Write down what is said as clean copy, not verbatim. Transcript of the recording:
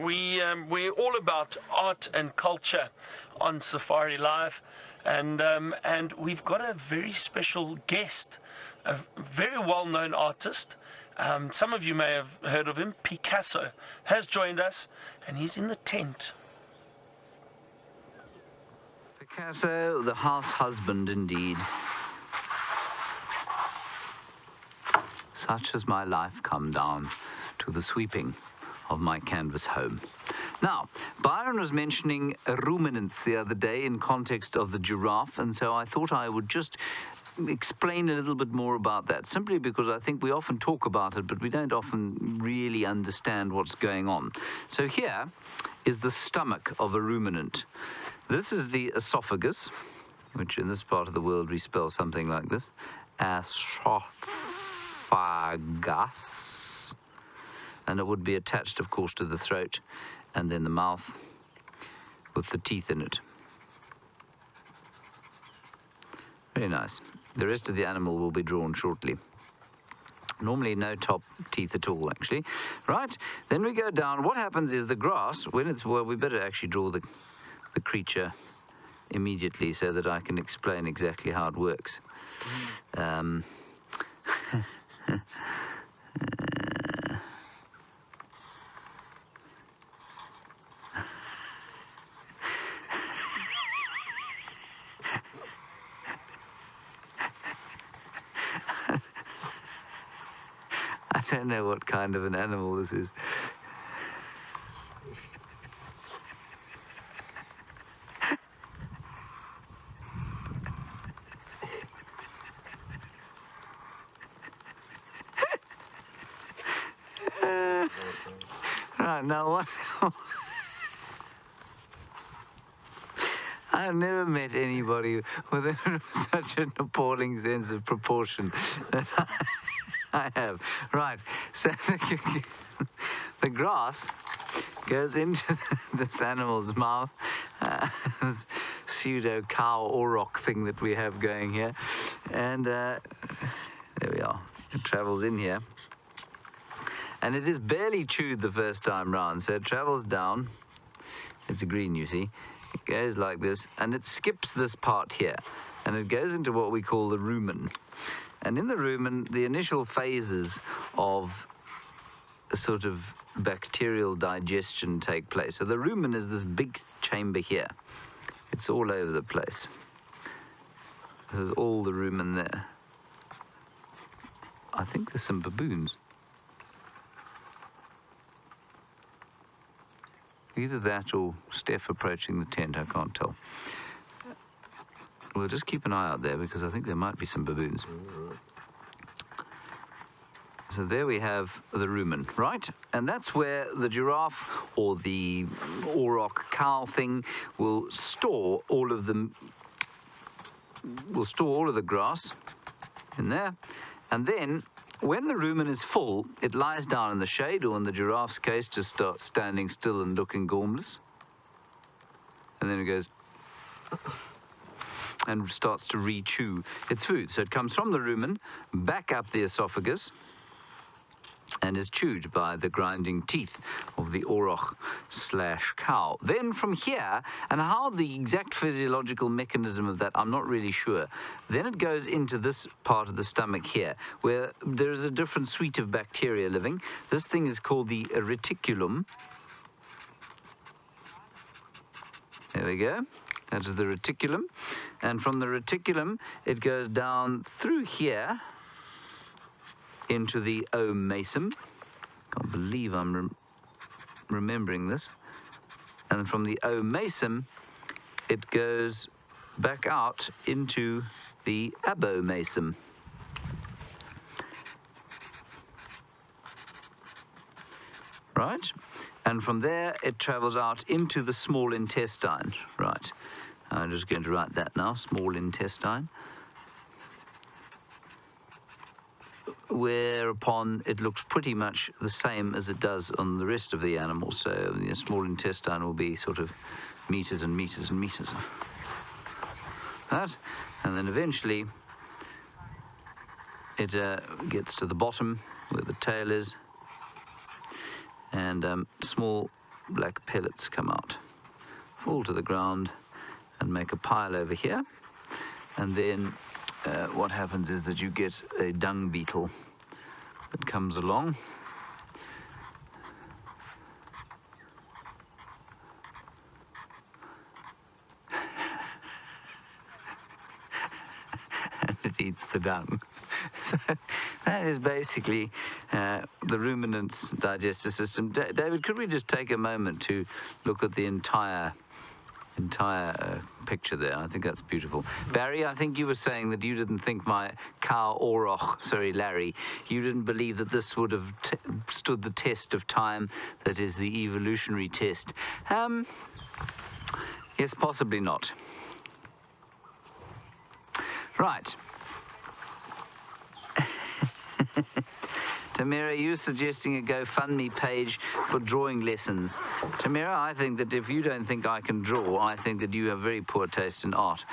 we're all about art and culture on Safari Live, and we've got a very special guest, a very well-known artist. Some of you may have heard of him. Picasso has joined us, and he's in the tent. Picasso, the house husband indeed. Such has my life come down to the sweeping of my canvas home. Now, Byron was mentioning ruminants the other day in context of the giraffe, and so I thought I would just explain a little bit more about that, simply because I think we often talk about it, but we don't often really understand what's going on. So here is the stomach of a ruminant. This is the esophagus, which in this part of the world we spell something like this, esophagus, and it would be attached, of course, to the throat and then the mouth with the teeth in it. Very nice. The rest of the animal will be drawn shortly. Normally no top teeth at all, actually. Right, then we go down. What happens is the grass, when it's, well, we better actually draw the creature immediately so that I can explain exactly how it works. I don't know what kind of an animal this is. Right, now what? I've never met anybody with such an appalling sense of proportion that I have. Right, so the grass goes into this animal's mouth, this pseudo cow auroch thing that we have going here, and there we are. It travels in here, and it is barely chewed the first time round, so it travels down. It's green, you see. It goes like this, and it skips this part here, and it goes into what we call the rumen. And in the rumen, the initial phases of a sort of bacterial digestion take place. So the rumen is this big chamber here. It's all over the place. There's all the rumen there. I think there's some baboons. Either that or Steph approaching the tent, I can't tell. We'll just keep an eye out there because I think there might be some baboons. So there we have the rumen, right? And that's where the giraffe or the auroch cow thing will store all of the grass in there. And then when the rumen is full, it lies down in the shade, or in the giraffe's case, just starts standing still and looking gormless. And then it goes and starts to re-chew its food. So it comes from the rumen, back up the esophagus, and is chewed by the grinding teeth of the auroch/cow. Then from here, and how the exact physiological mechanism of that, I'm not really sure. Then it goes into this part of the stomach here, where there is a different suite of bacteria living. This thing is called the reticulum. There we go. That is the reticulum. And from the reticulum, it goes down through here into the omasum. Can't believe I'm remembering this. And from the omasum, it goes back out into the abomasum. Right? And from there, it travels out into the small intestine. Right. I'm just going to write that now, small intestine. Whereupon it looks pretty much the same as it does on the rest of the animal. So the small intestine will be sort of meters and meters and meters. That, and then eventually it gets to the bottom where the tail is, and small black pellets come out, fall to the ground, and make a pile over here. And then what happens is that you get a dung beetle that comes along. And it eats the dung. So that is basically the ruminant's digestive system. David, could we just take a moment to look at the entire picture there? I think that's beautiful. Barry, I think you were saying that you didn't think my cow Larry, you didn't believe that this would have stood the test of time, that is the evolutionary test. Yes, possibly not. Right. Tamira, you suggesting a GoFundMe page for drawing lessons. Tamira, I think that if you don't think I can draw, I think that you have very poor taste in art.